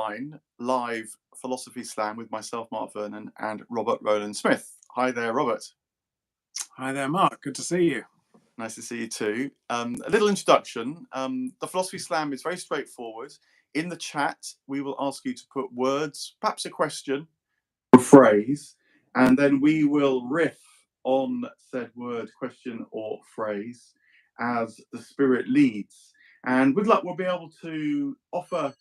online live philosophy slam with myself, Mark Vernon, and Robert Rowland Smith. Hi there, Robert. Hi there, Mark. Good to see you. Nice to see you too. A little introduction. The philosophy slam is very straightforward. In the chat, we will ask you to put words, perhaps a question, a phrase, and then we will riff on said word, question, or phrase as the spirit leads. And with luck, we'll be able to offer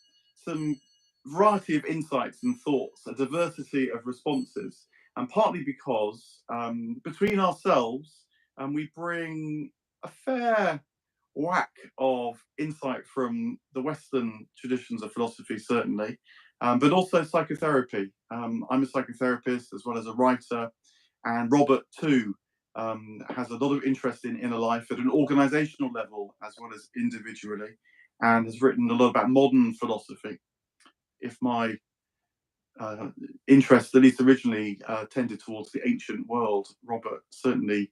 some variety of insights and thoughts, a diversity of responses, and partly because between ourselves, we bring a fair whack of insight from the Western traditions of philosophy, certainly, but also psychotherapy. I'm a psychotherapist as well as a writer, and Robert, too, has a lot of interest in inner life at an organizational level as well as individually, and has written a lot about modern philosophy. If my interest, at least originally, tended towards the ancient world, Robert certainly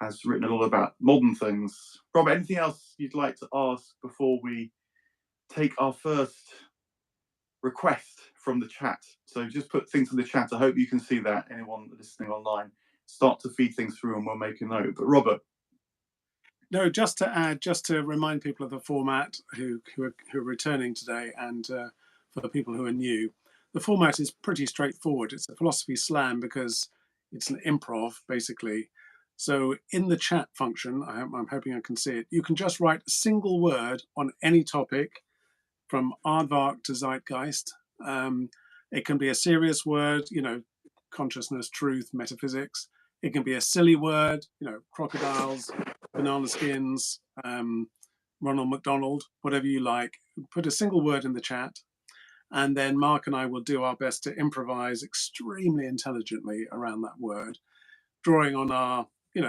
has written a lot about modern things. Robert, anything else you'd like to ask before we take our first request from the chat? So just put things in the chat. I hope you can see that. Anyone listening online, start to feed things through and we'll make a note. But Robert. No, just to add, just to remind people of the format who are returning today, and for the people who are new, the format is pretty straightforward. It's a philosophy slam because it's an improv, basically. So in the chat function, I'm hoping I can see it, you can just write a single word on any topic from aardvark to zeitgeist. It can be a serious word, consciousness, truth, metaphysics. It can be a silly word, crocodiles, banana skins, Ronald McDonald, whatever you like. Put a single word in the chat, and then Mark and I will do our best to improvise extremely intelligently around that word, drawing on our, the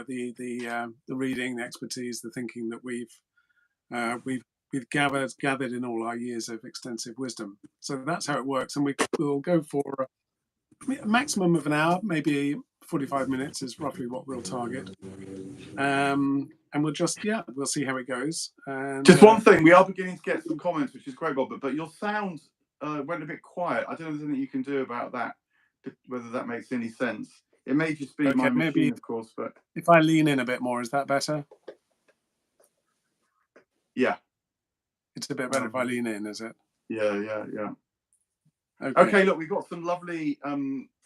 reading, the expertise, the thinking that we've gathered in all our years of extensive wisdom. So that's how it works, and we'll go for a maximum of an hour, maybe 45 minutes is roughly what we'll target. And we'll see how it goes. And, just one thing, we are beginning to get some comments, which is great, Robert, but your sound went a bit quiet. I don't know if there's anything you can do about that, whether that makes any sense. It may just be my machine, maybe, of course, but if I lean in a bit more, is that better? Yeah. It's a bit better if I lean in, is it? Yeah. Okay, look, we've got some lovely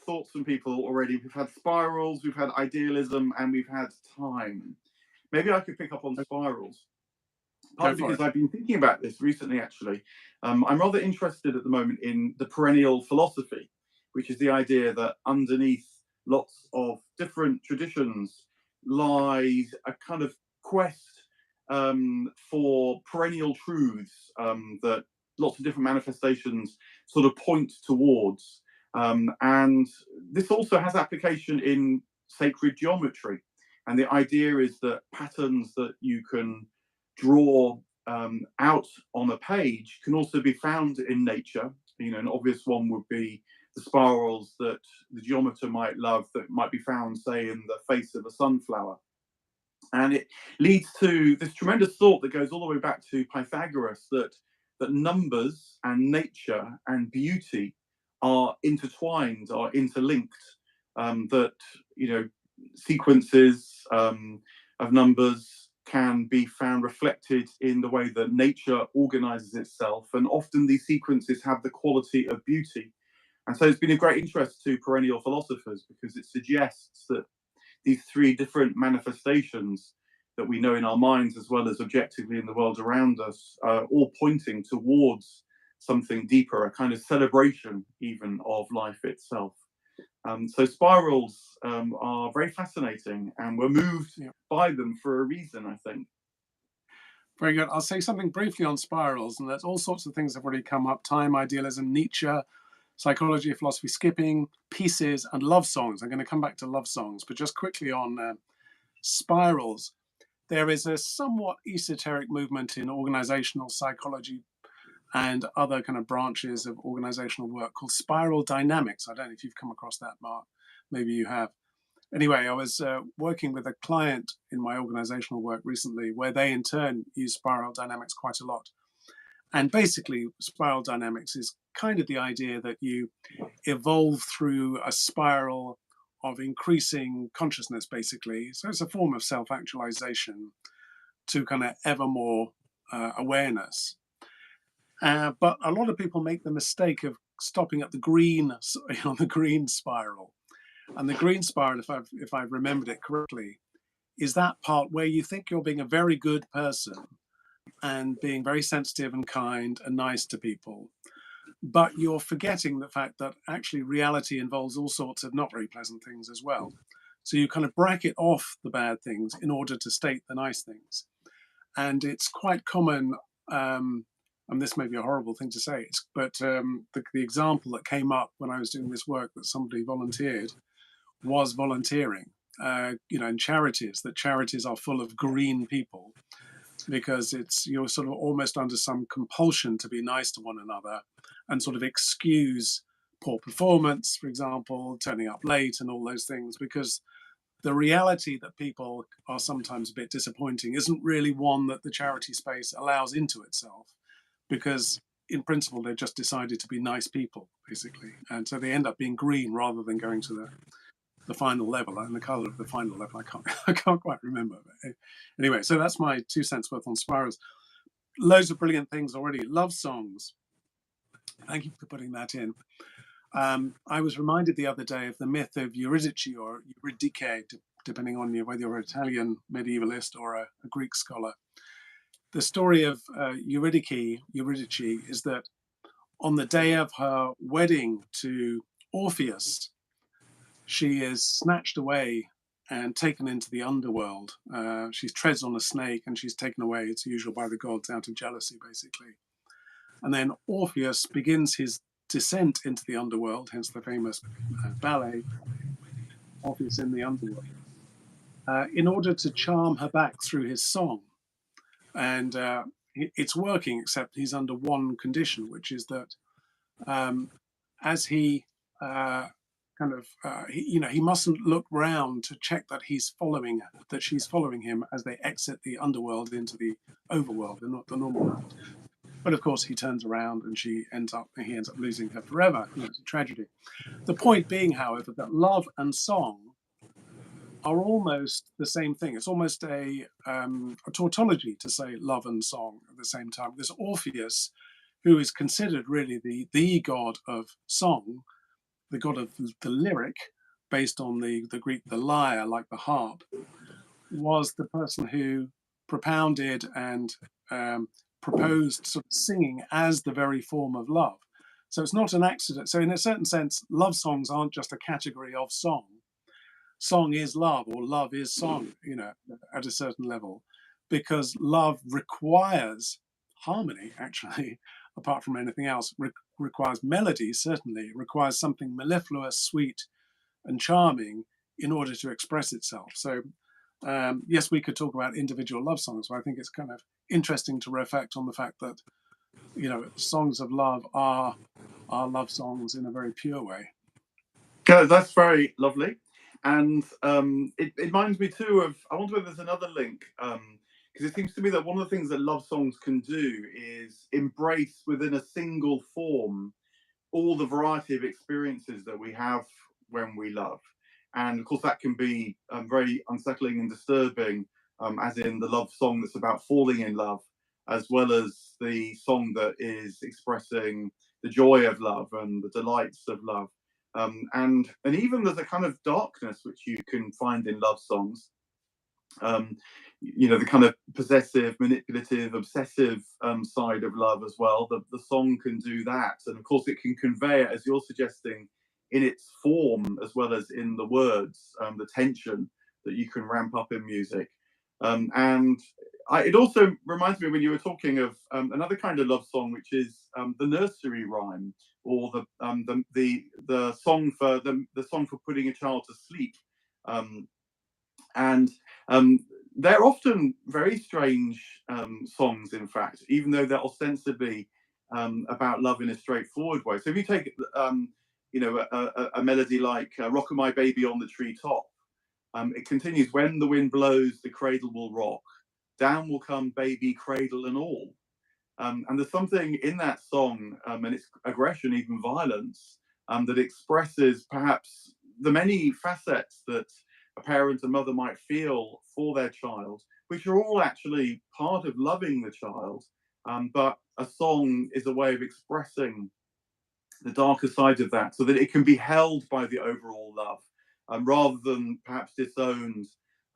thoughts from people already. We've had spirals, we've had idealism, and we've had time. Maybe I could pick up on spirals. Partly because I've been thinking about this recently, actually. I'm rather interested at the moment in the perennial philosophy, which is the idea that underneath lots of different traditions lies a kind of quest for perennial truths that lots of different manifestations sort of point towards. And this also has application in sacred geometry. And the idea is that patterns that you can draw out on a page can also be found in nature. An obvious one would be the spirals that the geometer might love that might be found, say, in the face of a sunflower. And it leads to this tremendous thought that goes all the way back to Pythagoras, that numbers and nature and beauty are intertwined, are interlinked, that sequences of numbers can be found reflected in the way that nature organizes itself, and often these sequences have the quality of beauty. And so it's been a great interest to perennial philosophers because it suggests that these three different manifestations that we know in our minds as well as objectively in the world around us are all pointing towards something deeper, a kind of celebration even of life itself. So spirals are very fascinating, and we're moved by them for a reason, I think. Very good. I'll say something briefly on spirals, and there's all sorts of things that have already come up: time, idealism, Nietzsche, psychology, philosophy, skipping, pieces, and love songs. I'm going to come back to love songs, but just quickly on spirals. There is a somewhat esoteric movement in organizational psychology and other kind of branches of organizational work called spiral dynamics. I don't know if you've come across that, Mark. Maybe you have. Anyway, I was working with a client in my organizational work recently where they in turn use spiral dynamics quite a lot. And basically, spiral dynamics is kind of the idea that you evolve through a spiral of increasing consciousness, basically. So it's a form of self-actualization to kind of ever more awareness. But a lot of people make the mistake of stopping at the green on the green spiral. And the green spiral, if I've remembered it correctly, is that part where you think you're being a very good person and being very sensitive and kind and nice to people, but you're forgetting the fact that actually reality involves all sorts of not very pleasant things as well. So you kind of bracket off the bad things in order to state the nice things. And it's quite common, and this may be a horrible thing to say, but the example that came up when I was doing this work that somebody volunteered was volunteering, in charities, that charities are full of green people because you're sort of almost under some compulsion to be nice to one another and sort of excuse poor performance, for example, turning up late and all those things, because the reality that people are sometimes a bit disappointing isn't really one that the charity space allows into itself, because in principle they've just decided to be nice people, basically, and so they end up being green rather than going to the final level. And the color of the final level I can't quite remember, but anyway, so that's my 2 cents worth on spirals. Loads of brilliant things already. Love songs, thank you for putting that in. I was reminded the other day of the myth of Eurydice, or Eurydice, depending on whether you're an Italian medievalist or a Greek scholar. The story of Eurydice is that on the day of her wedding to Orpheus, she is snatched away and taken into the underworld. She treads on a snake and she's taken away, it's usual, by the gods out of jealousy, basically. And then Orpheus begins his descent into the underworld, hence the famous ballet, Orpheus in the Underworld, in order to charm her back through his song. And it's working, except he's under one condition, which is that as he he mustn't look round to check that she's following him as they exit the underworld into the overworld and not the normal world. But of course, he turns around and he ends up losing her forever. It's a tragedy. The point being, however, that love and song are almost the same thing. It's almost a tautology to say love and song at the same time. There's Orpheus, who is considered really the god of song, the god of the lyric, based on the Greek, the lyre, like the harp, was the person who propounded and proposed sort of singing as the very form of love. So it's not an accident. So in a certain sense, love songs aren't just a category of song. Song is love, or love is song, at a certain level, because love requires harmony, actually, apart from anything else. Requires melody, certainly. It requires something mellifluous, sweet, and charming in order to express itself. So yes, we could talk about individual love songs, but I think it's kind of interesting to reflect on the fact that, songs of love are love songs in a very pure way. Yeah, that's very lovely. And it reminds me too of, I wonder whether there's another link, because it seems to me that one of the things that love songs can do is embrace within a single form all the variety of experiences that we have when we love. And of course, that can be very unsettling and disturbing, as in the love song that's about falling in love, as well as the song that is expressing the joy of love and the delights of love. And even there's a kind of darkness which you can find in love songs. The kind of possessive, manipulative, obsessive side of love as well. The song can do that, and of course it can convey it, as you're suggesting, in its form as well as in the words, the tension that you can ramp up in music. It also reminds me, when you were talking, of another kind of love song, which is the nursery rhyme, or the song for putting a child to sleep. They're often very strange songs, in fact, even though they're ostensibly about love in a straightforward way. So if you take, a melody like "Rock My Baby on the Treetop," it continues, "When the wind blows, the cradle will rock. Down will come baby, cradle and all." And there's something in that song and its aggression, even violence, that expresses perhaps the many facets that a parent and mother might feel for their child, which are all actually part of loving the child. But a song is a way of expressing the darker side of that so that it can be held by the overall love, rather than perhaps disowned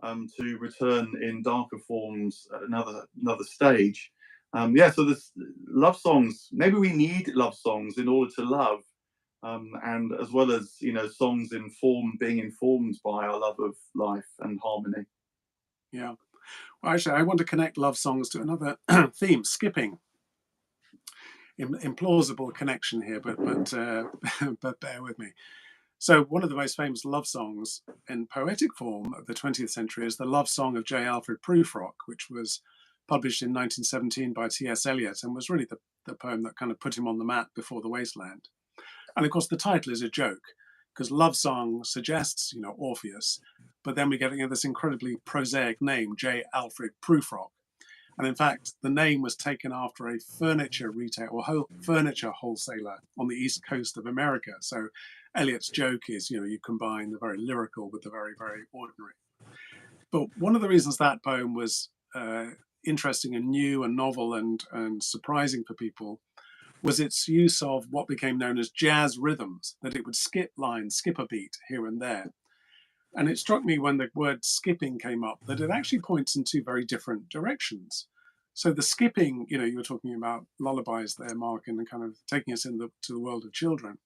to return in darker forms at another stage. So there's love songs. Maybe we need love songs in order to love, and as well as songs being informed by our love of life and harmony. Yeah. Well, actually, I want to connect love songs to another theme: skipping. Implausible connection here, but but bear with me. So one of the most famous love songs in poetic form of the 20th century is the love song of J. Alfred Prufrock, which was published in 1917 by T.S. Eliot and was really the poem that kind of put him on the map before The Wasteland. And of course, the title is a joke because love song suggests, Orpheus, but then we get this incredibly prosaic name, J. Alfred Prufrock. And in fact, the name was taken after a furniture retailer or furniture wholesaler on the east coast of America. So Eliot's joke is, you combine the very lyrical with the very, very ordinary. But one of the reasons that poem was interesting and new and novel and surprising for people was its use of what became known as jazz rhythms, that it would skip lines, skip a beat here and there. And it struck me when the word skipping came up that it actually points in two very different directions. So the skipping, you were talking about lullabies there, Mark, and kind of taking us to the world of children.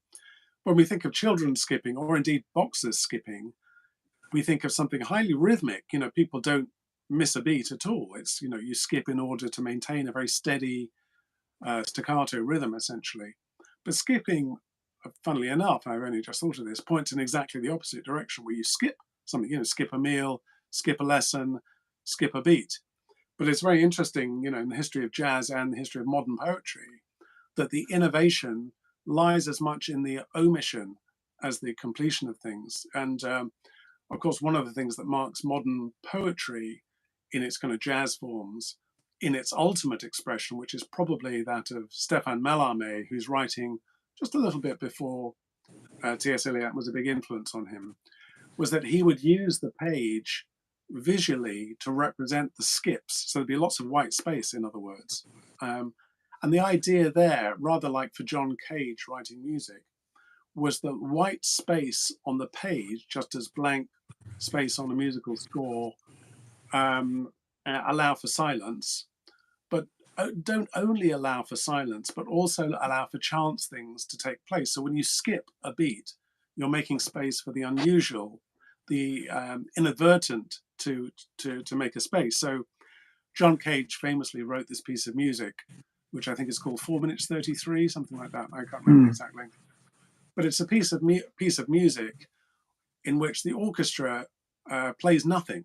When we think of children skipping, or indeed boxers skipping, we think of something highly rhythmic. People don't miss a beat at all. It's, you skip in order to maintain a very steady staccato rhythm, essentially. But skipping, funnily enough, I've only just thought of this, points in exactly the opposite direction, where you skip something, skip a meal, skip a lesson, skip a beat. But it's very interesting, in the history of jazz and the history of modern poetry, that the innovation lies as much in the omission as the completion of things. And of course, one of the things that marks modern poetry in its kind of jazz forms, in its ultimate expression, which is probably that of Stéphane Mallarmé, who's writing just a little bit before T.S. Eliot was a big influence on him, was that he would use the page visually to represent the skips. So there'd be lots of white space, in other words. And the idea there, rather like for John Cage writing music, was that white space on the page, just as blank space on a musical score, allow for silence, but don't only allow for silence, but also allow for chance things to take place. So when you skip a beat, you're making space for the unusual, the inadvertent to make a space. So John Cage famously wrote this piece of music, which I think is called 4 minutes 33, something like that. I can't remember the exact length. But it's a piece of music in which the orchestra plays nothing.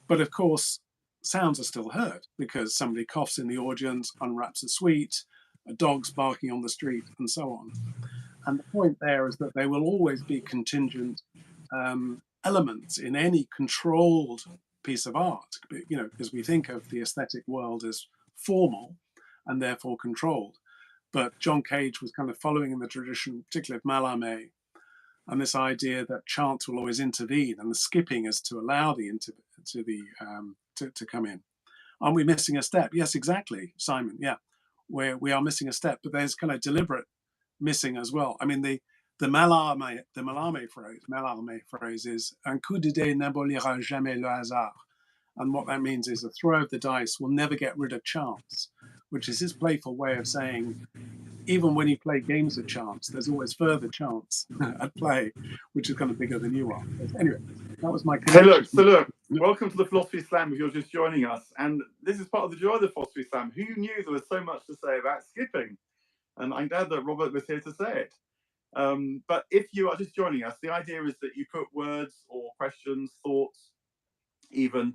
But of course, sounds are still heard because somebody coughs in the audience, unwraps a sweet, a dog's barking on the street, and so on. And the point there is that there will always be contingent elements in any controlled piece of art, because we think of the aesthetic world as formal and therefore controlled. But John Cage was kind of following in the tradition, particularly of Mallarmé, and this idea that chance will always intervene, and the skipping is to allow to come in. Aren't we missing a step? Yes, exactly, Simon. Yeah, we are missing a step, but there's kind of deliberate missing as well. I mean, the Mallarmé phrase is un coup de dé n'abolira jamais le hasard, and what that means is a throw of the dice will never get rid of chance, which is his playful way of saying, even when you play games of chance, there's always further chance at play, which is kind of bigger than you are. But anyway, that was my connection. Hey, look, welcome to the Philosophy Slam if you're just joining us. And this is part of the joy of the Philosophy Slam. Who knew there was so much to say about skipping? And I'm glad that Robert was here to say it. But if you are just joining us, the idea is that you put words or questions, thoughts, even,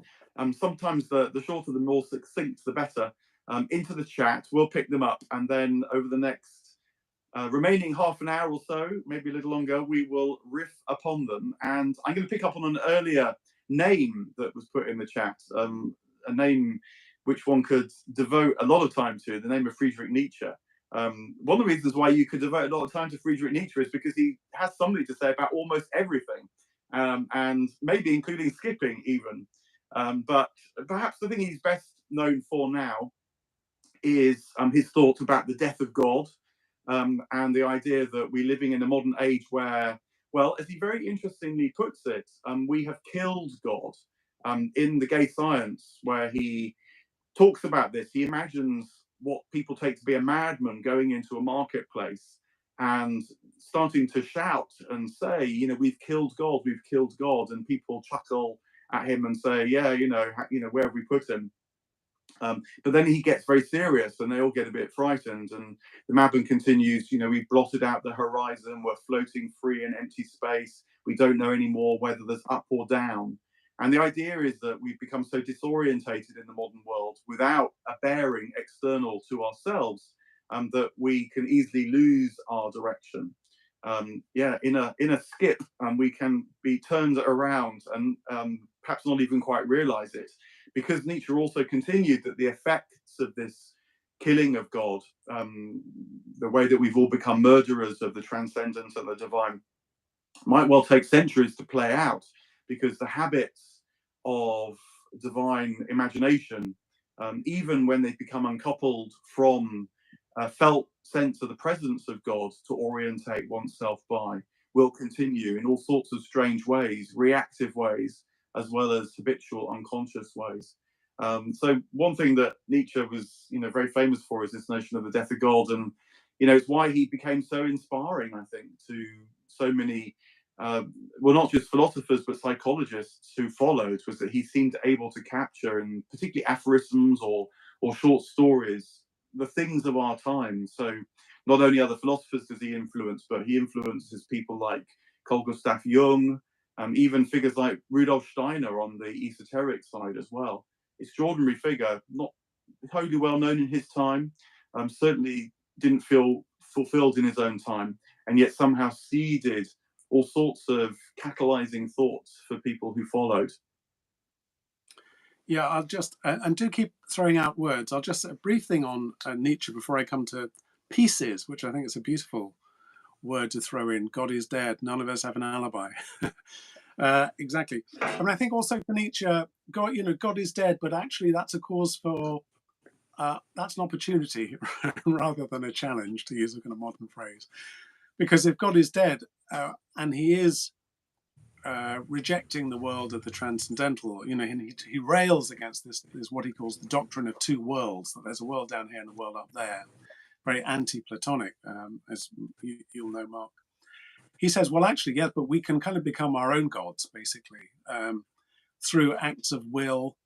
sometimes the shorter, the more succinct, the better, into the chat. We'll pick them up, and then over the next remaining half an hour or so, maybe a little longer, we will riff upon them. And I'm going to pick up on an earlier name that was put in the chat, a name which one could devote a lot of time to, the name of Friedrich Nietzsche. One of the reasons why you could devote a lot of time to Friedrich Nietzsche is because he has something to say about almost everything, and maybe including skipping even. But perhaps the thing he's best known for now is his thoughts about the death of God, and the idea that we're living in a modern age where, well, as he very interestingly puts it, we have killed God. In The Gay Science, where he talks about this, he imagines what people take to be a madman going into a marketplace and starting to shout and say, we've killed God, we've killed God, and people chuckle at him and say, yeah, where have we put him? But then he gets very serious and they all get a bit frightened, and the madman continues, we've blotted out the horizon, we're floating free in empty space, we don't know anymore whether there's up or down. And the idea is that we've become so disorientated in the modern world without a bearing external to ourselves, that we can easily lose our direction. In a skip, we can be turned around and perhaps not even quite realize it. Because Nietzsche also continued that the effects of this killing of God, the way that we've all become murderers of the transcendent and the divine, might well take centuries to play out, because the habits of divine imagination, even when they become uncoupled from a felt sense of the presence of God to orientate oneself by, will continue in all sorts of strange ways, reactive ways, as well as habitual unconscious ways. So one thing that Nietzsche was, very famous for is this notion of the death of God, and it's why he became so inspiring, I think, to so many, well, not just philosophers but psychologists who followed, was that he seemed able to capture, in particularly aphorisms or short stories, the things of our time. So not only other philosophers does he influence, but he influences people like Carl Gustav Jung, even figures like Rudolf Steiner on the esoteric side as well. Extraordinary figure, not totally well known in his time, certainly didn't feel fulfilled in his own time, and yet somehow seeded all sorts of catalyzing thoughts for people who followed. Yeah, I'll just, and do keep throwing out words. I'll just, a brief thing on Nietzsche before I come to pieces, which I think is a beautiful word to throw in. God is dead. None of us have an alibi. Exactly. I mean, I think also for Nietzsche, God is dead, but actually that's a cause for, that's an opportunity rather than a challenge, to use a kind of modern phrase. Because if God is dead, and he is rejecting the world of the transcendental, and he rails against this what he calls the doctrine of two worlds, that there's a world down here and a world up there, very anti-Platonic, as you'll know, Mark. He says, well, actually, yes, but we can kind of become our own gods, basically, through acts of will,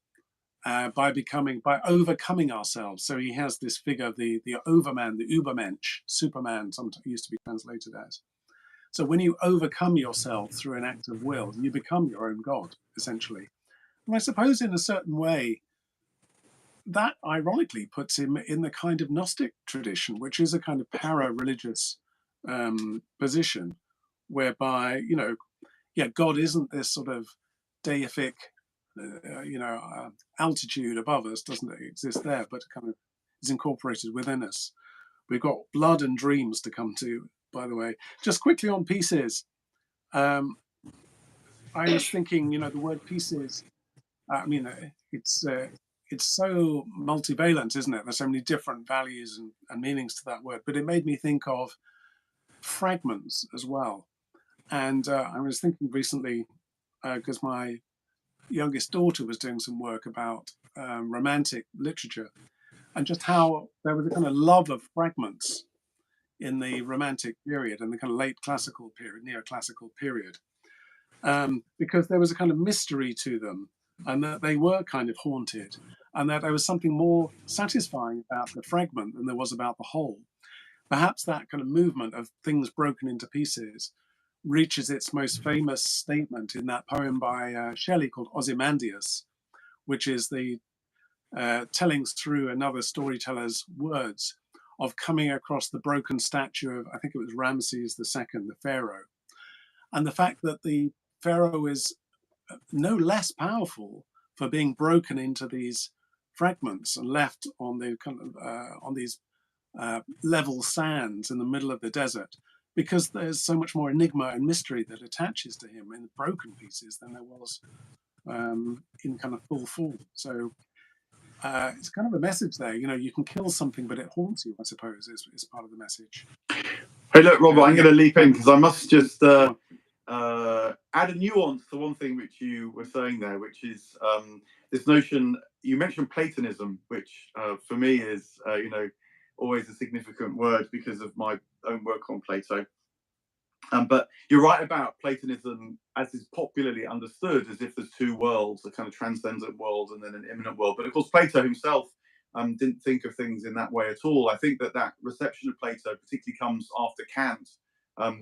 by overcoming ourselves. So he has this figure, the overman, the Übermensch, Superman, sometimes used to be translated as. So when you overcome yourself through an act of will, you become your own God, essentially. And I suppose in a certain way, that ironically puts him in the kind of Gnostic tradition, which is a kind of para-religious position, whereby, God isn't this sort of deific, altitude above us, doesn't exist there, but kind of is incorporated within us. We've got blood and dreams to come to, by the way. Just quickly on pieces. I was thinking, the word pieces, it's so multivalent, isn't it? There's so many different values and meanings to that word, but it made me think of fragments as well. And I was thinking recently, because my youngest daughter was doing some work about romantic literature, and just how there was a kind of love of fragments in the Romantic period and the kind of late classical period, neoclassical period, because there was a kind of mystery to them, and that they were kind of haunted, and that there was something more satisfying about the fragment than there was about the whole. Perhaps that kind of movement of things broken into pieces reaches its most famous statement in that poem by Shelley called Ozymandias, which is the telling through another storyteller's words of coming across the broken statue of, I think it was Ramses II, the pharaoh, and the fact that the pharaoh is no less powerful for being broken into these fragments and left on the kind of on these level sands in the middle of the desert, because there's so much more enigma and mystery that attaches to him in broken pieces than there was in kind of full form. So it's kind of a message there. You can kill something, but it haunts you, I suppose, is part of the message. Hey, look, Robert, I'm going to leap in because I must just add a nuance to one thing which you were saying there, which is this notion. You mentioned Platonism, which for me is, always a significant word because of my own work on Plato. But you're right about Platonism as is popularly understood, as if there's two worlds, a kind of transcendent world and then an immanent world. But of course, Plato himself didn't think of things in that way at all. I think that reception of Plato particularly comes after Kant,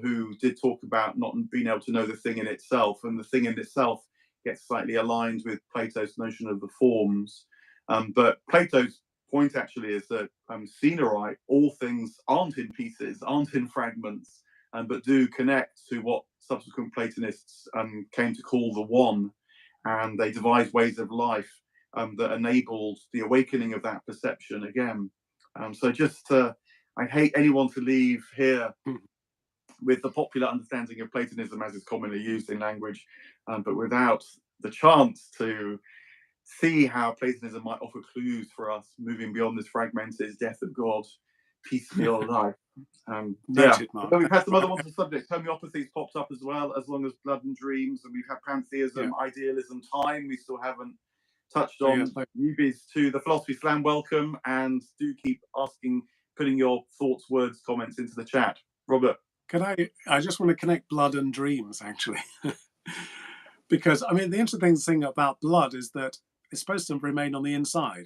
who did talk about not being able to know the thing in itself, and the thing in itself gets slightly aligned with Plato's notion of the forms. But Plato's point actually is that scenery, all things aren't in pieces, aren't in fragments, but do connect to what subsequent Platonists came to call the one, and they devised ways of life that enabled the awakening of that perception again. So just, I hate anyone to leave here with the popular understanding of Platonism as is commonly used in language, but without the chance to see how Platonism might offer clues for us moving beyond this fragmented death of God, piecemeal life. Noted, Mark. We've had some other ones on the subject. Homeopathy's popped up as well, as long as Blood and Dreams, and we've had pantheism, idealism, time. We still haven't touched on. Newbies to the Philosophy Slam, welcome, and do keep asking, putting your thoughts, words, comments into the chat. Robert, I just want to connect Blood and Dreams actually, because I mean the interesting thing about blood is that it's supposed to remain on the inside.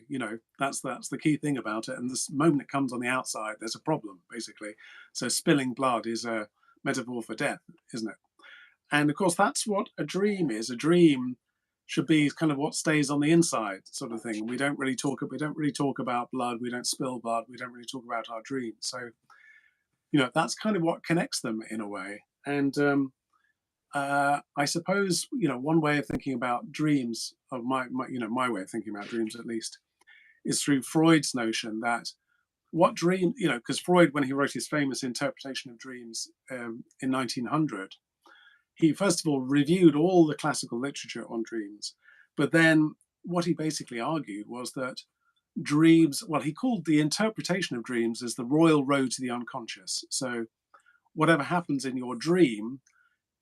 That's the key thing about it. And this moment it comes on the outside, there's a problem, basically. So spilling blood is a metaphor for death, isn't it? And of course, that's what a dream is. A dream should be kind of what stays on the inside, sort of thing. We don't really talk about blood. We don't spill blood. We don't really talk about our dreams. So, that's kind of what connects them in a way. And I suppose one way of thinking about dreams, of my way of thinking about dreams at least, is through Freud's notion that what dream, because Freud, when he wrote his famous interpretation of dreams in 1900, he first of all reviewed all the classical literature on dreams, but then what he basically argued was that dreams, well, he called the interpretation of dreams as the royal road to the unconscious. So whatever happens in your dream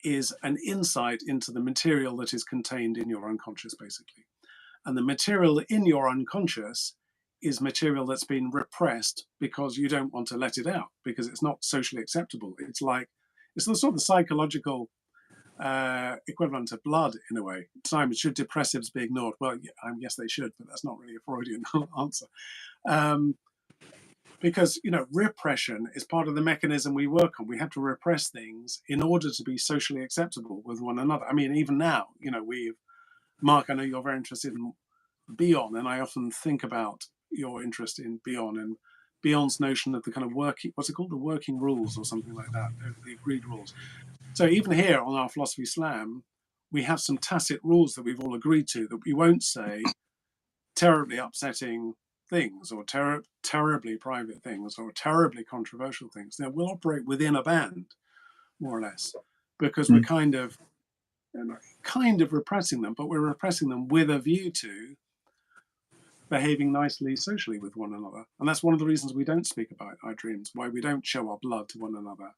is an insight into the material that is contained in your unconscious, basically. And the material in your unconscious is material that's been repressed because you don't want to let it out, because it's not socially acceptable. It's the sort of psychological equivalent of blood in a way. Simon, should depressives be ignored? Well, yes, they should, but that's not really a Freudian answer. Because repression is part of the mechanism we work on. We have to repress things in order to be socially acceptable with one another. I mean, even now, Mark, I know you're very interested in Bion, and I often think about your interest in Bion and Bion's notion of the kind of the working rules or something like that, the agreed rules. So even here on our Philosophy Slam, we have some tacit rules that we've all agreed to, that we won't say terribly upsetting things or terribly private things or terribly controversial things. We'll operate within a band, more or less, because we're kind of repressing them, but we're repressing them with a view to behaving nicely socially with one another. And that's one of the reasons we don't speak about our dreams, why we don't show our blood to one another.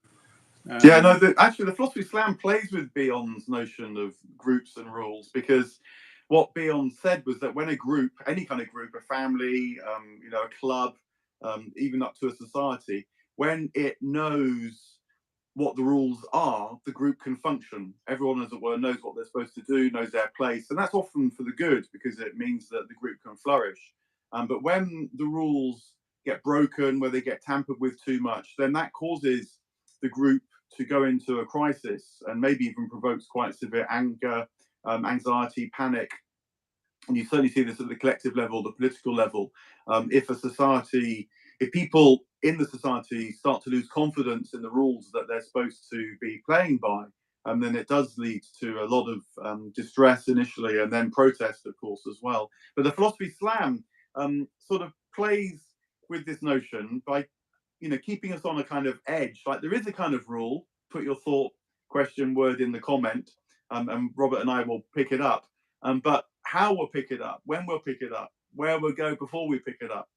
Actually, the Philosophy Slam plays with Bion's notion of groups and rules, because what Bion said was that when a group, any kind of group, a family, a club, even up to a society, when it knows what the rules are, the group can function. Everyone, as it were, knows what they're supposed to do, knows their place, and that's often for the good because it means that the group can flourish. But when the rules get broken, where they get tampered with too much, then that causes the group to go into a crisis and maybe even provokes quite severe anger, anxiety, panic. And you certainly see this at the collective level, the political level. If people in the society start to lose confidence in the rules that they're supposed to be playing by, then it does lead to a lot of distress initially, and then protest, of course, as well. But the Philosophy Slam sort of plays with this notion by, keeping us on a kind of edge. Like there is a kind of rule: put your thought, question, word in the comment, and Robert and I will pick it up. But how we'll pick it up, when we'll pick it up, where we'll go before we pick it up,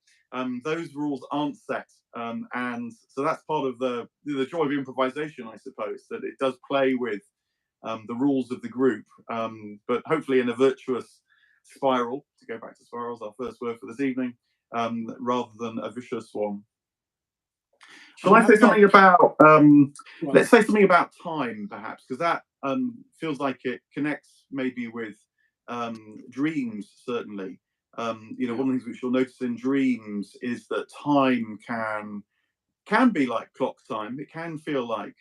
those rules aren't set. And so that's part of the joy of improvisation, I suppose, that it does play with the rules of the group, but hopefully in a virtuous spiral, to go back to spirals, our first word for this evening, rather than a vicious one. Shall I say something about, let's say something about time, perhaps, because that feels like it connects maybe with dreams, certainly. One of the things which you'll notice in dreams is that time can be like clock time. It can feel like,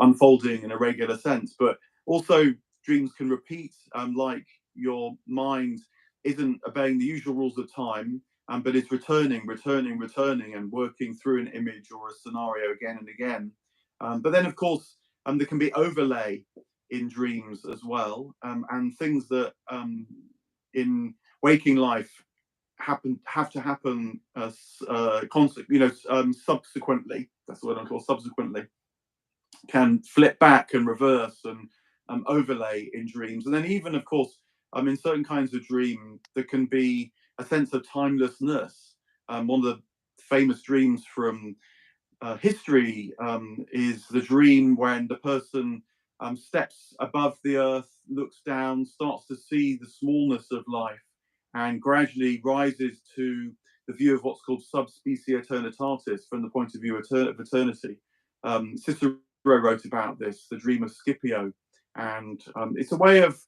unfolding in a regular sense, but also dreams can repeat, like your mind isn't obeying the usual rules of time, but is returning and working through an image or a scenario again and again. But then, of course, there can be overlay in dreams as well, and things that in waking life have to happen subsequently. That's what I'm called. Subsequently, can flip back and reverse and overlay in dreams. And then even, of course, in certain kinds of dream, there can be a sense of timelessness. One of the famous dreams from history is the dream when the person steps above the earth, looks down, starts to see the smallness of life, and gradually rises to the view of what's called subspecie eternitatis, from the point of view of eternity. Cicero wrote about this, the dream of Scipio, and it's a way of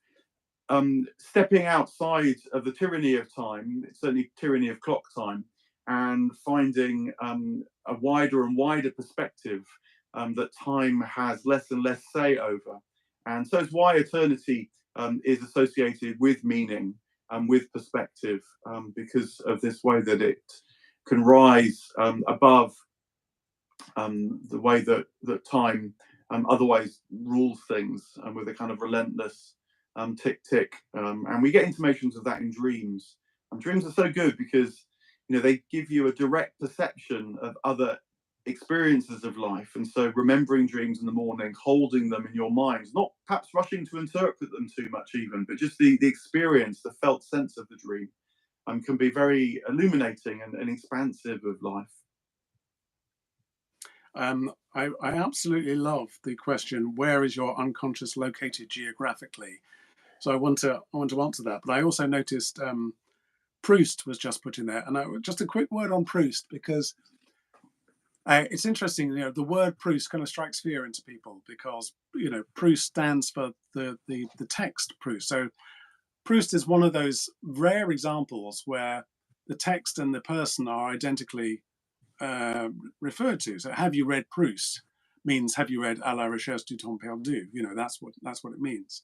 stepping outside of the tyranny of time, certainly tyranny of clock time, and finding a wider and wider perspective that time has less and less say over. And so it's why eternity is associated with meaning and with perspective, because of this way that it can rise above the way that time otherwise rules things, with a kind of relentless tick tick. And we get intimations of that in dreams. Dreams are so good because they give you a direct perception of other experiences of life. And so remembering dreams in the morning, holding them in your mind, not perhaps rushing to interpret them too much even, but just the experience, the felt sense of the dream, can be very illuminating and expansive of life. I absolutely love the question, where is your unconscious located geographically? So I want to answer that, but I also noticed Proust was just put in there, and just a quick word on Proust, because it's interesting. The word Proust kind of strikes fear into people because Proust stands for the text Proust. So Proust is one of those rare examples where the text and the person are identically referred to. So have you read Proust means have you read À la recherche du temps perdu? That's what it means.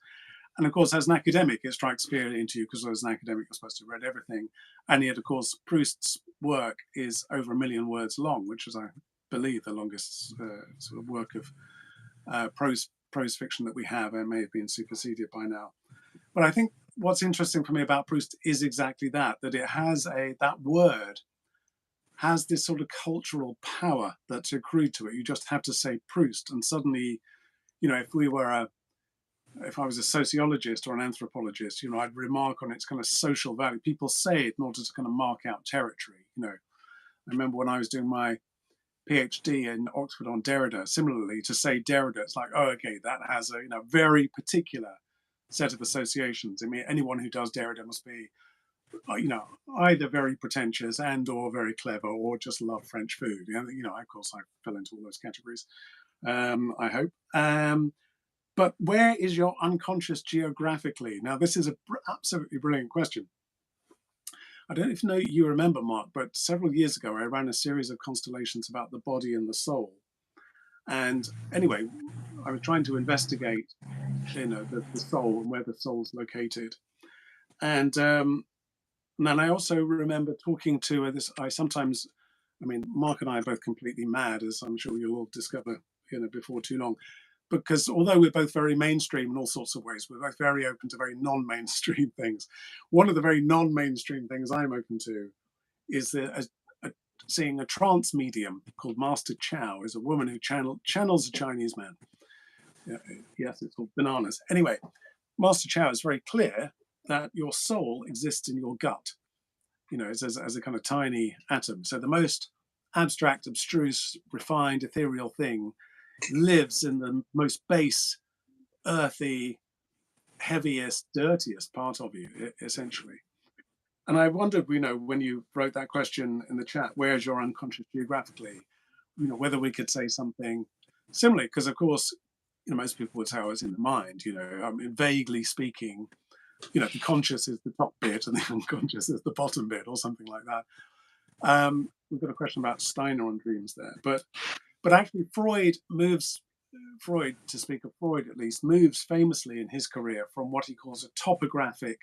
And of course, as an academic, it strikes fear into you because as an academic, you're supposed to have read everything. And yet, of course, Proust's work is over 1 million words long, which is, I believe, the longest sort of work of prose fiction that we have, and may have been superseded by now. But I think what's interesting for me about Proust is exactly that it has that word has this sort of cultural power that's accrued to it. You just have to say Proust, and suddenly, if I was a sociologist or an anthropologist, I'd remark on its kind of social value. People say it in order to kind of mark out territory. I remember when I was doing my PhD in Oxford on Derrida, similarly, to say Derrida, it's like, oh, okay, that has a very particular set of associations. I mean, anyone who does Derrida must be, either very pretentious and or very clever or just love French food. Of course, I fell into all those categories, I hope. But where is your unconscious geographically? Now, this is an absolutely brilliant question. I don't know if you remember, Mark, but several years ago, I ran a series of constellations about the body and the soul. And anyway, I was trying to investigate, the soul and where the soul's located. And then I also remember talking to this. Mark and I are both completely mad, as I'm sure you'll all discover, before too long. because although we're both very mainstream in all sorts of ways, we're both very open to very non-mainstream things. One of the very non-mainstream things I'm open to is seeing a trance medium called Master Chow, is a woman who channels a Chinese man. Yes, it's called bananas. Anyway, Master Chow is very clear that your soul exists in your gut, as a kind of tiny atom. So the most abstract, abstruse, refined, ethereal thing lives in the most base, earthy, heaviest, dirtiest part of you, essentially. And I wondered, when you wrote that question in the chat, where's your unconscious geographically, whether we could say something similar, because of course, most people would say, oh, it's in the mind, I mean, vaguely speaking, the conscious is the top bit and the unconscious is the bottom bit, or something like that. We've got a question about Steiner on dreams there, but actually Freud, to speak of Freud at least, moves famously in his career from what he calls a topographic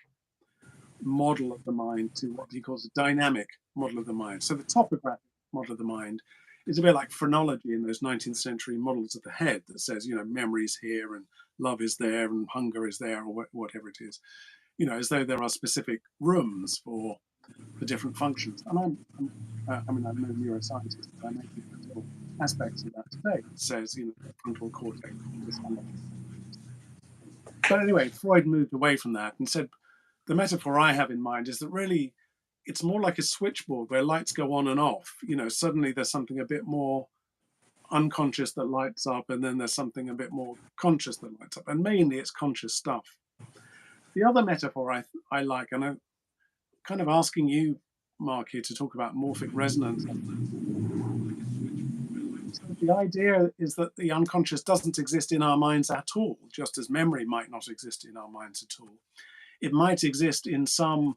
model of the mind to what he calls a dynamic model of the mind. So the topographic model of the mind is a bit like phrenology in those 19th century models of the head that says, memory is here and love is there and hunger is there, or whatever it is, as though there are specific rooms for different functions. And I'm no neuroscientist, but I know little aspects of that today. It says, frontal cortex. But anyway, Freud moved away from that and said, the metaphor I have in mind is that really it's more like a switchboard where lights go on and off. Suddenly there's something a bit more unconscious that lights up, and then there's something a bit more conscious that lights up. And mainly it's conscious stuff. The other metaphor I like, and I'm kind of asking you, Mark, here to talk about morphic resonance. So the idea is that the unconscious doesn't exist in our minds at all, just as memory might not exist in our minds at all. It might exist in some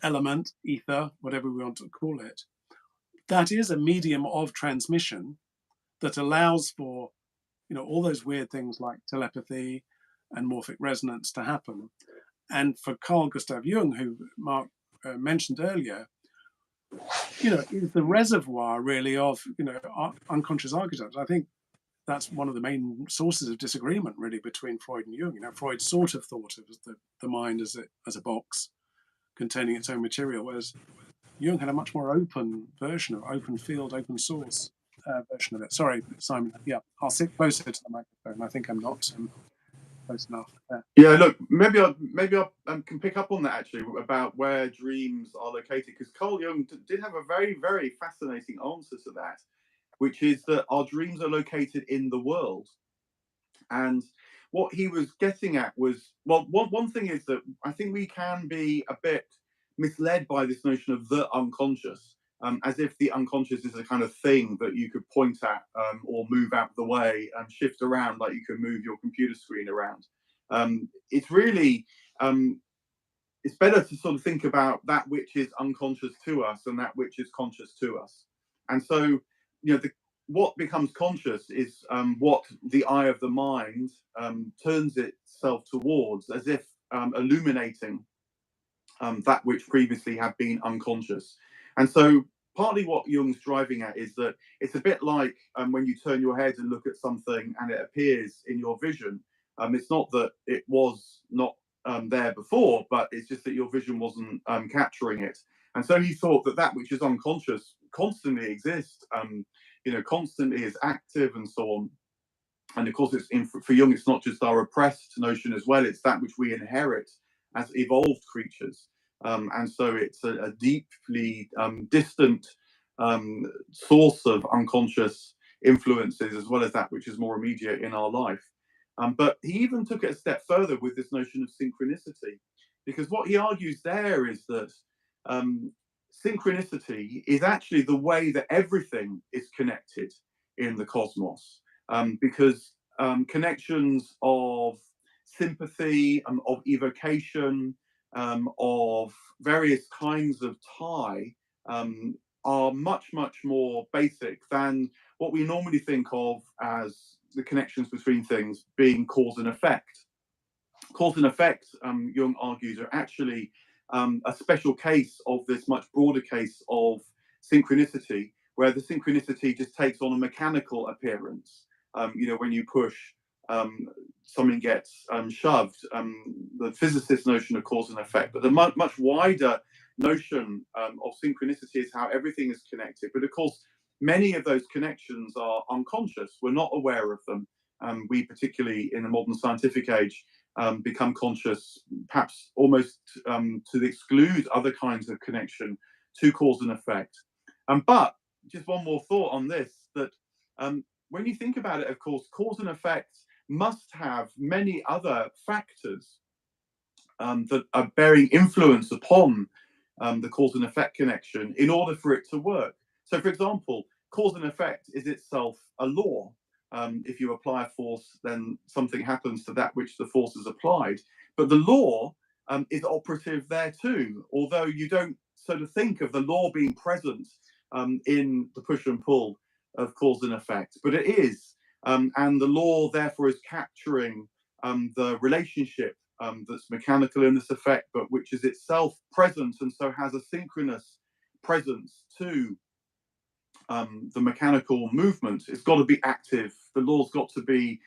element, ether, whatever we want to call it, that is a medium of transmission that allows for, all those weird things like telepathy and morphic resonance to happen. And for Carl Gustav Jung, who Mark mentioned earlier, is the reservoir really of, unconscious archetypes. I think that's one of the main sources of disagreement really between Freud and Jung. Freud sort of thought of the mind as a box containing its own material, whereas Jung had a much more open version of open field, open source version of it. Sorry, Simon. Yeah, I'll sit closer to the microphone. I think I'm not close enough. Yeah, look, maybe I can pick up on that actually about where dreams are located, because Carl Jung did have a very, very fascinating answer to that, which is that our dreams are located in the world. And what he was getting at was, well, one thing is that I think we can be a bit misled by this notion of the unconscious, as if the unconscious is a kind of thing that you could point at or move out of the way and shift around like you can move your computer screen around. It's really, it's better to sort of think about that which is unconscious to us and that which is conscious to us. And so, what becomes conscious is what the eye of the mind turns itself towards, as if illuminating that which previously had been unconscious. And so partly what Jung's driving at is that it's a bit like when you turn your head and look at something and it appears in your vision. It's not that it was not there before, but it's just that your vision wasn't capturing it. And so he thought that which is unconscious constantly exists, constantly is active and so on. And of course, for Jung, it's not just our oppressed notion as well, it's that which we inherit as evolved creatures. And so it's a deeply distant source of unconscious influences, as well as that which is more immediate in our life. But he even took it a step further with this notion of synchronicity, because what he argues there is that synchronicity is actually the way that everything is connected in the cosmos, because connections of sympathy, of evocation, of various kinds of tie are much, much more basic than what we normally think of as the connections between things being cause and effect. Cause and effect, Jung argues, are actually a special case of this much broader case of synchronicity, where the synchronicity just takes on a mechanical appearance. when you push, something gets shoved. The physicist notion of cause and effect, but the much wider notion of synchronicity is how everything is connected. But of course, many of those connections are unconscious. We're not aware of them. We, particularly in the modern scientific age, become conscious, perhaps almost to exclude other kinds of connection to cause and effect. But just one more thought on this, that when you think about it, of course, cause and effect must have many other factors that are bearing influence upon the cause and effect connection in order for it to work. So, for example, cause and effect is itself a law. If you apply a force, then something happens to that which the force is applied. But the law is operative there too, although you don't sort of think of the law being present in the push and pull of cause and effect, but it is. And the law, therefore, is capturing the relationship that's mechanical in this effect, but which is itself present and so has a synchronous presence to the mechanical movement. It's got to be active. The law's got to be,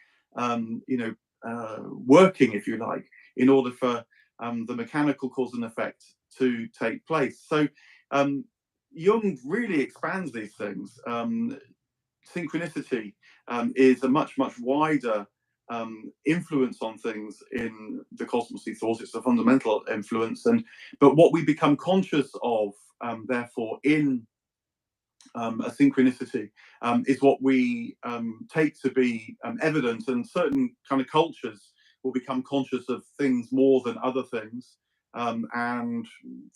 working, if you like, in order for the mechanical cause and effect to take place. So Jung really expands these things. Synchronicity is a much wider influence on things in the cosmos. He thought it's a fundamental influence, but what we become conscious of, therefore, in a synchronicity is what we take to be evident, and certain kind of cultures will become conscious of things more than other things, and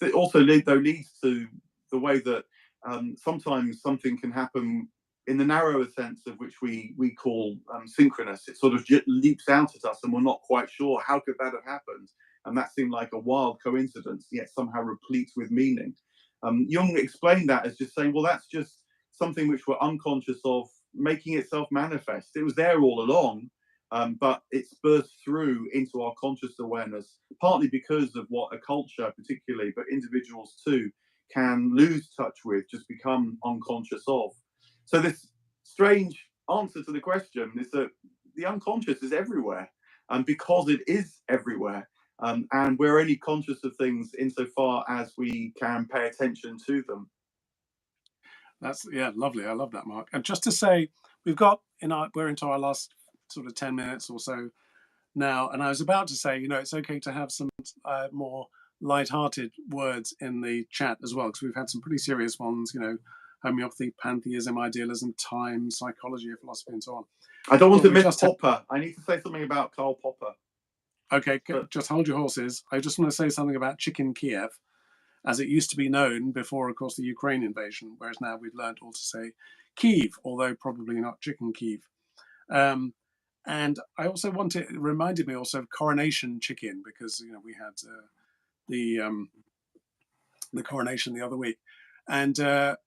it also leads to the way that sometimes something can happen in the narrower sense of which we call synchronous. It sort of leaps out at us and we're not quite sure how could that have happened, and that seemed like a wild coincidence, yet somehow replete with meaning. Jung explained that as just saying, well, that's just something which we're unconscious of making itself manifest. It was there all along, but it's burst through into our conscious awareness, partly because of what a culture particularly, but individuals too, can lose touch with, just become unconscious of. So this strange answer to the question is that the unconscious is everywhere, because it is everywhere. And we're only conscious of things insofar as we can pay attention to them. That's, yeah, lovely. I love that, Mark. And just to say, we're into our last sort of 10 minutes or so now, and I was about to say, it's okay to have some more light-hearted words in the chat as well, because we've had some pretty serious ones, homeopathy, pantheism, idealism, time, psychology, philosophy, and so on. I don't want to miss Popper. I need to say something about Karl Popper. Okay, just hold your horses. I just want to say something about Chicken Kiev, as it used to be known before, of course, the Ukraine invasion, whereas now we've learned all to say Kiev, although probably not Chicken Kiev. And I also it reminded me also of Coronation Chicken, because we had the coronation the other week, and of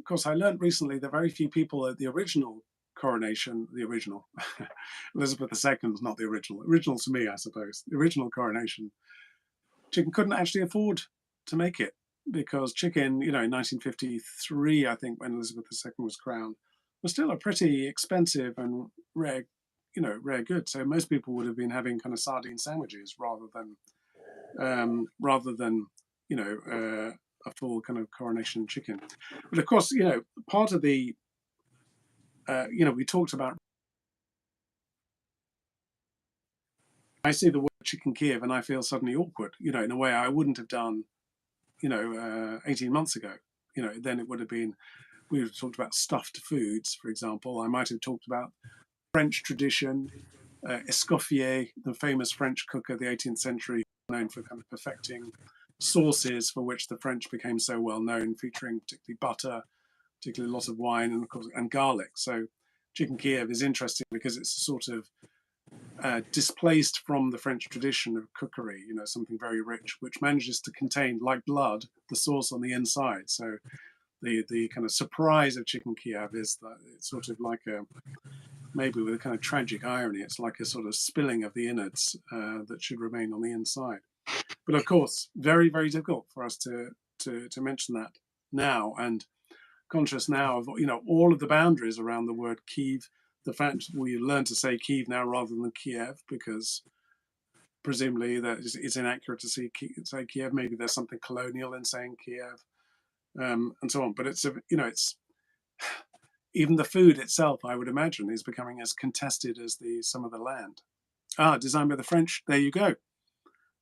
course I learned recently that very few people at the original coronation, Elizabeth II is not the original to me, I suppose, the original coronation, Chicken couldn't actually afford to make it, because chicken, in 1953, I think, when Elizabeth II was crowned, was still a pretty expensive and rare good. So most people would have been having kind of sardine sandwiches rather than a full kind of coronation chicken. But of course, part of the we talked about. I see the word Chicken Kiev and I feel suddenly awkward, in a way I wouldn't have done, 18 months ago. Then it would have been, we would have talked about stuffed foods, for example. I might have talked about French tradition, Escoffier, the famous French cook of the 18th century, known for kind of perfecting sauces for which the French became so well known, featuring particularly butter, particularly lots of wine, and of course, and garlic. So Chicken Kiev is interesting because it's sort of displaced from the French tradition of cookery, something very rich, which manages to contain, like blood, the sauce on the inside. So the kind of surprise of Chicken Kiev is that it's sort of like maybe with a kind of tragic irony, it's like a sort of spilling of the innards that should remain on the inside. But of course, very, very difficult for us to mention that now, and conscious now of all of the boundaries around the word Kiev, the fact we learn to say Kiev now rather than Kiev because presumably that it's inaccurate to say Kiev. Maybe there's something colonial in saying Kiev, and so on. But it's it's even the food itself, I would imagine, is becoming as contested as some of the land. Designed by the French. There you go.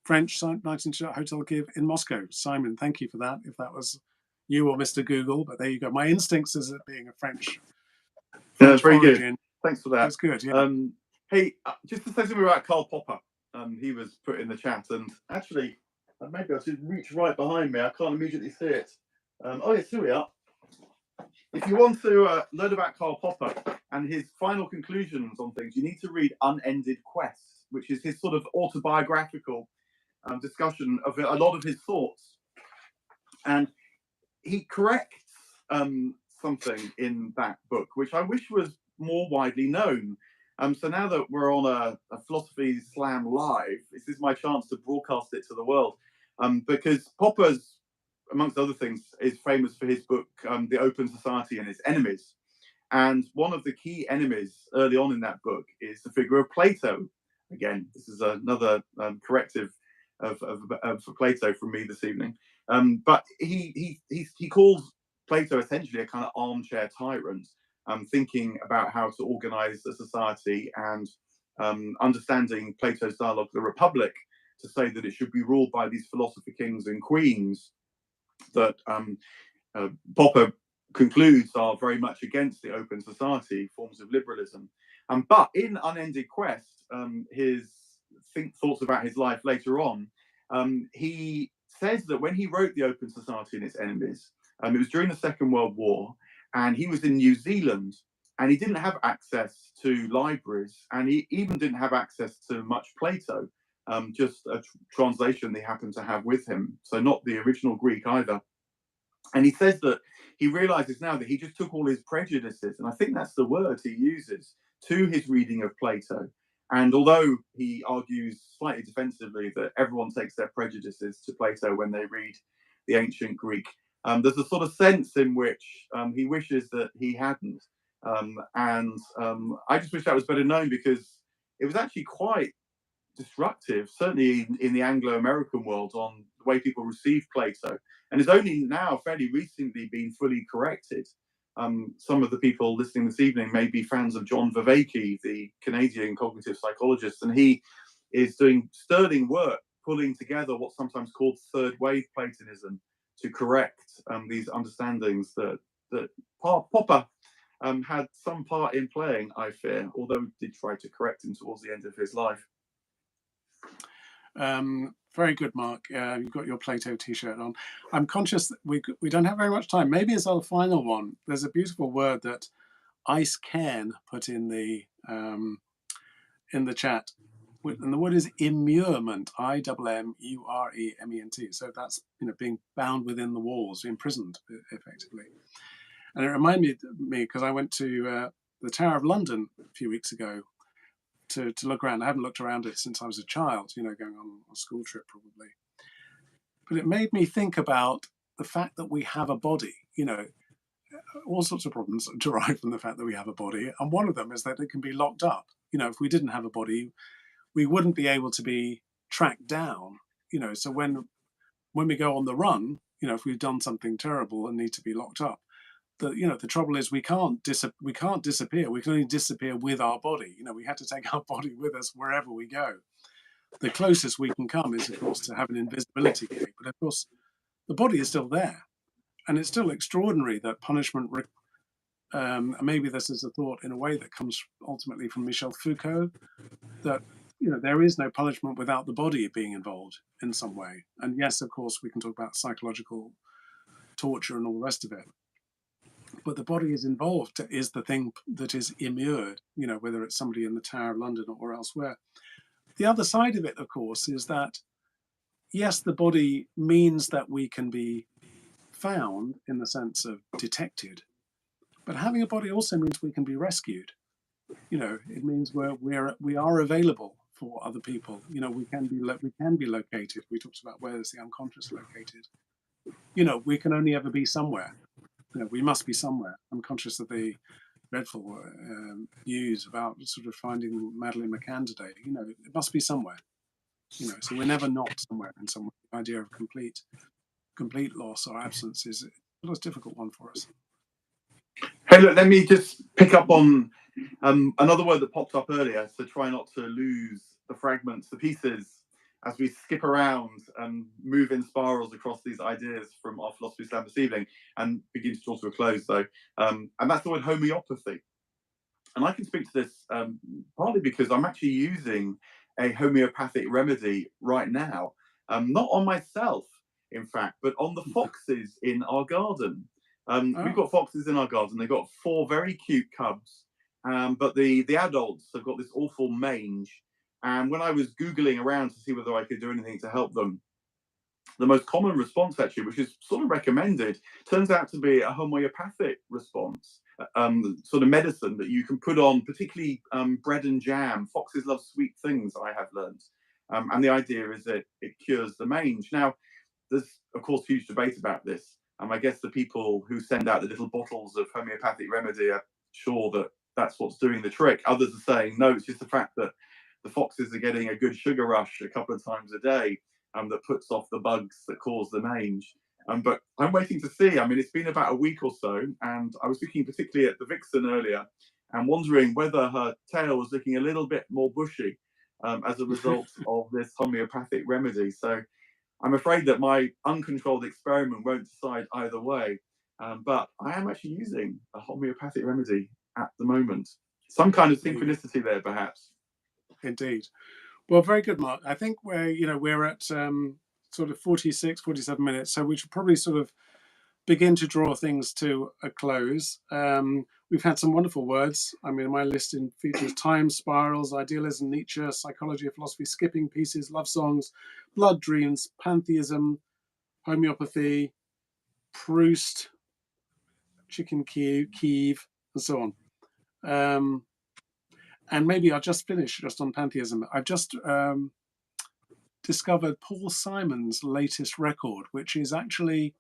French 19th Hotel Kiev in Moscow. Simon, thank you for that. If that was you or Mr. Google, but there you go. My instincts is it being a French very origin. Good. Thanks for that. That's good. Yeah. Hey, just to say something about Karl Popper. He was put in the chat, and actually, maybe I should reach right behind me. I can't immediately see it. Oh yes, here we are. If you want to learn about Karl Popper and his final conclusions on things, you need to read Unended Quest, which is his sort of autobiographical discussion of a lot of his thoughts. And he corrects something in that book, which I wish was more widely known. So now that we're on a Philosophy Slam live, this is my chance to broadcast it to the world. Because Popper's, amongst other things, is famous for his book, The Open Society and Its Enemies. And one of the key enemies early on in that book is the figure of Plato. Again, this is another corrective for Plato from me this evening. But he calls Plato essentially a kind of armchair tyrant, thinking about how to organize a society and understanding Plato's dialogue, The Republic, to say that it should be ruled by these philosopher kings and queens that Popper concludes are very much against the open society forms of liberalism. But in Unended Quest, his thoughts about his life later on, he says that when he wrote The Open Society and Its Enemies, it was during the Second World War, and he was in New Zealand, and he didn't have access to libraries, and he even didn't have access to much Plato, just a translation they happened to have with him, so not the original Greek either. And he says that he realizes now that he just took all his prejudices, and I think that's the word he uses, to his reading of Plato. And although he argues slightly defensively that everyone takes their prejudices to Plato when they read the ancient Greek, there's a sort of sense in which he wishes that he hadn't. I just wish that was better known, because it was actually quite disruptive, certainly in the Anglo-American world, on the way people receive Plato, and has only now fairly recently been fully corrected. Some of the people listening this evening may be fans of John Vervaeke, the Canadian cognitive psychologist, and he is doing sterling work pulling together what's sometimes called third wave Platonism to correct these understandings that Popper had some part in playing, I fear, although he did try to correct him towards the end of his life. Very good, Mark. You've got your Plato t-shirt on. I'm conscious that we don't have very much time. Maybe as our final one, there's a beautiful word that Ice Cairn put in the chat, and the word is immurement. IMMUREMENT. So that's being bound within the walls, imprisoned effectively. And it reminded me because I went to the Tower of London a few weeks ago to look around. I haven't looked around it since I was a child, going on a school trip probably. But it made me think about the fact that we have a body, all sorts of problems derive from the fact that we have a body. And one of them is that it can be locked up. If we didn't have a body, we wouldn't be able to be tracked down, so when we go on the run, if we've done something terrible and need to be locked up, the trouble is we can't disappear. We can only disappear with our body. We have to take our body with us wherever we go. The closest we can come is, of course, to have an invisibility cape. But of course, the body is still there, and it's still extraordinary that punishment. Maybe this is a thought in a way that comes ultimately from Michel Foucault, that there is no punishment without the body being involved in some way. And yes, of course, we can talk about psychological torture and all the rest of it. But the body is involved, is the thing that is immured, whether it's somebody in the Tower of London or elsewhere. The other side of it, of course, is that, yes, the body means that we can be found in the sense of detected, but having a body also means we can be rescued. It means we are available for other people. We can be located. We talked about where is the unconscious located. We can only ever be somewhere. We must be somewhere. I'm conscious of the dreadful news about sort of finding Madeleine McCann today. You know, it must be somewhere. You know, so we're never not somewhere in some way. The idea of complete loss or absence is a difficult one for us. Hey, look, let me just pick up on another word that popped up earlier. So try not to lose the fragments, the pieces, as we skip around and move in spirals across these ideas from our philosophy slam this evening and begin to draw to a close. So, and that's the word homeopathy. And I can speak to this partly because I'm actually using a homeopathic remedy right now, not on myself, in fact, but on the foxes in our garden. We've got foxes in our garden. They've got 4 very cute cubs, but the adults have got this awful mange. And when I was Googling around to see whether I could do anything to help them, the most common response, actually, which is sort of recommended, turns out to be a homeopathic response, sort of medicine that you can put on, particularly bread and jam. Foxes love sweet things, I have learned. And the idea is that it cures the mange. Now, there's, of course, huge debate about this. I guess the people who send out the little bottles of homeopathic remedy are sure that that's what's doing the trick. Others are saying, no, it's just the fact that the foxes are getting a good sugar rush a couple of times a day that puts off the bugs that cause the mange. But I'm waiting to see. I mean, it's been about a week or so, and I was looking particularly at the vixen earlier and wondering whether her tail was looking a little bit more bushy as a result of this homeopathic remedy. So I'm afraid that my uncontrolled experiment won't decide either way. But I am actually using a homeopathic remedy at the moment. Some kind of synchronicity there, perhaps. Indeed. Well, very good, Mark. I think we're at sort of 46, 47 minutes, so we should probably sort of begin to draw things to a close. We've had some wonderful words. I mean, my list features time, spirals, idealism, Nietzsche, psychology, philosophy, skipping pieces, love songs, blood dreams, pantheism, homeopathy, Proust, chicken Kiev, and so on. And maybe I'll just finish just on pantheism. I've just discovered Paul Simon's latest record, which is actually,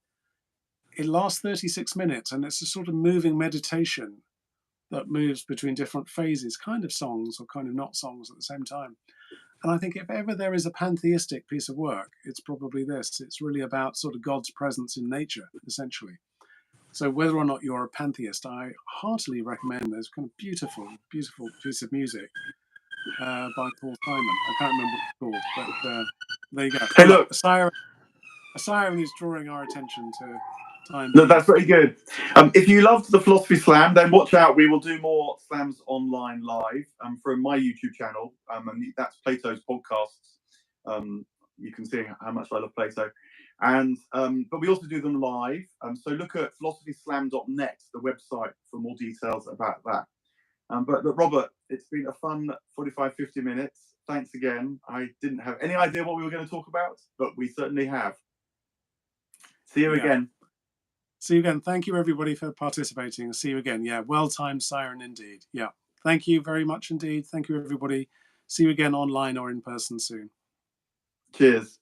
it lasts 36 minutes, and it's a sort of moving meditation that moves between different phases, kind of songs or kind of not songs at the same time. And I think if ever there is a pantheistic piece of work, it's probably this. It's really about sort of God's presence in nature, essentially. So whether or not you're a pantheist, I heartily recommend this kind of beautiful, beautiful piece of music by Paul Simon. I can't remember what it's called, but there you go. Hey, look. A siren is drawing our attention to time. No, that's very good. If you loved the Philosophy Slam, then watch out. We will do more slams online live from my YouTube channel, and that's Plato's podcasts. You can see how much I love Plato. And but we also do them live. So look at philosophyslam.net, the website, for more details about that. But Robert, it's been a fun 45, 50 minutes. Thanks again. I didn't have any idea what we were going to talk about, but we certainly have. See you again. See you again. Thank you, everybody, for participating. See you again. Yeah, well-timed siren indeed. Yeah. Thank you very much indeed. Thank you, everybody. See you again online or in person soon. Cheers.